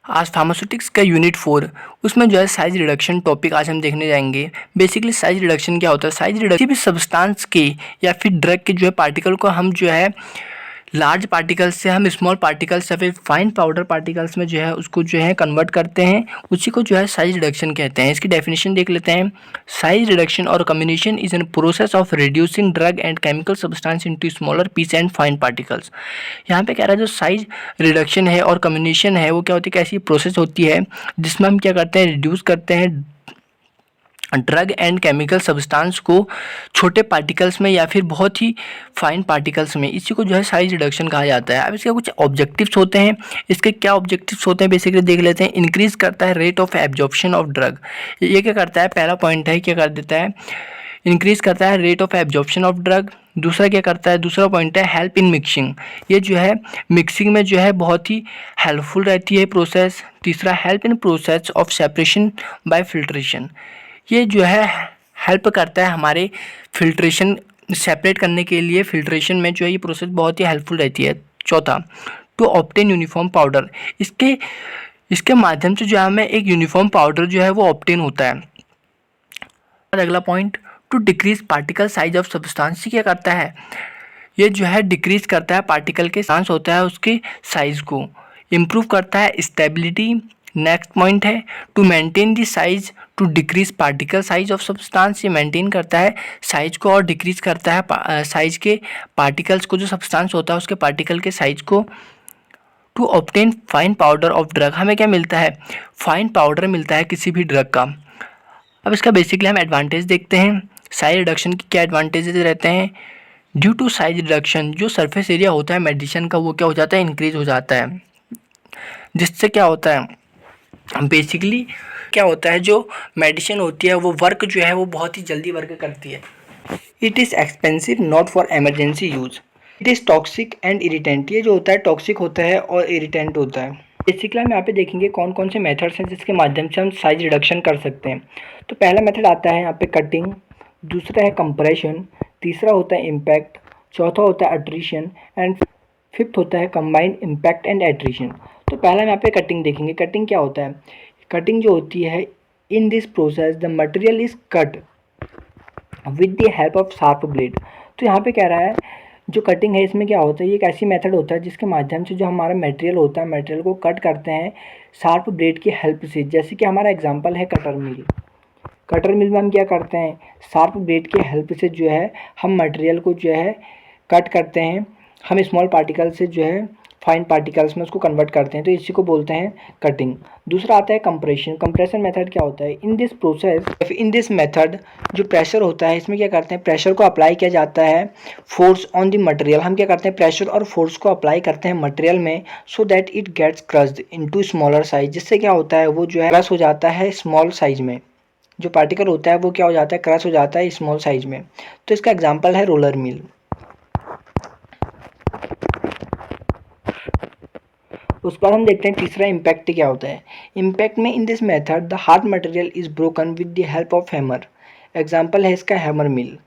आज फार्मास्यूटिक्स का यूनिट 4 उसमें जो है साइज रिडक्शन टॉपिक आज हम देखने जाएंगे। बेसिकली साइज रिडक्शन क्या होता है? साइज रिडक्शन किसी भी सब्सटेंस के या फिर ड्रग के जो है पार्टिकल को हम जो है लार्ज पार्टिकल्स से हम स्मॉल पार्टिकल्स या फिर फाइन पाउडर पार्टिकल्स में जो है उसको जो है कन्वर्ट करते हैं, उसी को जो है साइज रिडक्शन कहते हैं। इसकी डेफिनेशन देख लेते हैं। साइज रिडक्शन और combination is an process of reducing drug and chemical substance into smaller piece and fine particles. यहाँ पे कह रहा है जो साइज रिडक्शन है और कम्बिनेशन है वो क्या होती है, कैसी प्रोसेस होती है जिसमें हम क्या करते हैं, रिड्यूस करते हैं ड्रग एंड केमिकल सब्सटेंस को छोटे पार्टिकल्स में या फिर बहुत ही फाइन पार्टिकल्स में। इसी को जो है साइज रिडक्शन कहा जाता है। अब इसके कुछ ऑब्जेक्टिव्स होते हैं। इसके क्या ऑब्जेक्टिव्स होते हैं बेसिकली देख लेते हैं। इंक्रीज करता है rate of absorption of drug. ये क्या करता है, पहला पॉइंट है क्या कर देता है, इंक्रीज करता है rate of absorption of drug. दूसरा क्या करता है, दूसरा पॉइंट है हेल्प इन मिक्सिंग। ये जो है मिक्सिंग में जो है बहुत ही हेल्पफुल रहती है प्रोसेस। तीसरा help in process of separation by filtration. ये जो है हेल्प करता है हमारे फिल्ट्रेशन सेपरेट करने के लिए। फिल्ट्रेशन में जो है ये प्रोसेस बहुत ही हेल्पफुल रहती है। चौथा, टू ऑब्टेन यूनिफॉर्म पाउडर। इसके माध्यम से जो है हमें एक यूनिफॉर्म पाउडर जो है वो ऑब्टेन होता है। अगला point, to decrease particle size of substance. क्या करता है, ये जो है डिक्रीज करता है पार्टिकल के सांस होता है उसके साइज को। इम्प्रूव करता है स्टेबिलिटी। नेक्स्ट पॉइंट है to maintain the size to decrease particle size of substance. ये मेंटेन करता है साइज को और डिक्रीज करता है साइज के पार्टिकल्स को, जो सब्सटेंस होता है उसके पार्टिकल के साइज को। To obtain fine powder of drug. हमें क्या मिलता है, फाइन पाउडर मिलता है किसी भी ड्रग का। अब इसका बेसिकली हम एडवांटेज देखते हैं। साइज रिडक्शन की क्या एडवांटेजेस रहते हैं। ड्यू टू साइज रिडक्शन जो सरफेस एरिया होता है मेडिसिन का वो क्या हो जाता है, इंक्रीज हो जाता है। जिससे क्या होता है, बेसिकली क्या होता है, जो मेडिसिन होती है वो वर्क जो है वो बहुत ही जल्दी वर्क करती है। It is expensive not for emergency use. It is toxic and irritant. ये जो होता है टॉक्सिक होता है और इरिटेंट होता है। बेसिकली हम यहाँ पे देखेंगे कौन कौन से मेथड्स हैं जिसके माध्यम से हम साइज रिडक्शन कर सकते हैं। तो पहला मेथड आता है यहाँ पे कटिंग, दूसरा है कंप्रेशन, तीसरा होता है इम्पैक्ट, चौथा होता है अट्रीशन एंड फिफ्थ होता है कंबाइंड इम्पैक्ट एंड एट्रीशन। तो पहला हम यहाँ पे कटिंग देखेंगे। कटिंग क्या होता है, कटिंग जो होती है, in this process the material is cut with the help of sharp blade. तो यहाँ पे कह रहा है जो कटिंग है इसमें क्या होता है, ये एक ऐसी मेथड होता है जिसके माध्यम से जो हमारा मटेरियल होता है मटेरियल को कट करते हैं शार्प ब्लेड की हेल्प से। जैसे कि हमारा एग्जांपल है कटर मिल। कटर मिल में हम क्या करते हैं, शार्प ब्लेड की हेल्प से जो है हम मटेरियल को जो है कट करते हैं। हम स्मॉल पार्टिकल से जो है फाइन पार्टिकल्स में उसको कन्वर्ट करते हैं, तो इसी को बोलते हैं कटिंग। दूसरा आता है कंप्रेशन। कंप्रेशन मेथड क्या होता है, in this process in this method जो प्रेशर होता है इसमें क्या करते हैं, प्रेशर को अप्लाई किया जाता है फोर्स ऑन द मटेरियल। हम क्या करते हैं, प्रेशर और फोर्स को अप्लाई करते हैं मटेरियल में so that it gets crushed into smaller size. जिससे क्या होता है वो जो है क्रश हो जाता है स्मॉल साइज में। जो पार्टिकल होता है वो क्या हो जाता है, क्रश हो जाता है स्मॉल साइज में। तो इसका एग्जांपल है रोलर मिल। उस पर हम देखते हैं तीसरा इम्पैक्ट क्या होता है। इम्पैक्ट में in this method the hard material is broken with the help of hammer. Example है इसका हैमर मिल।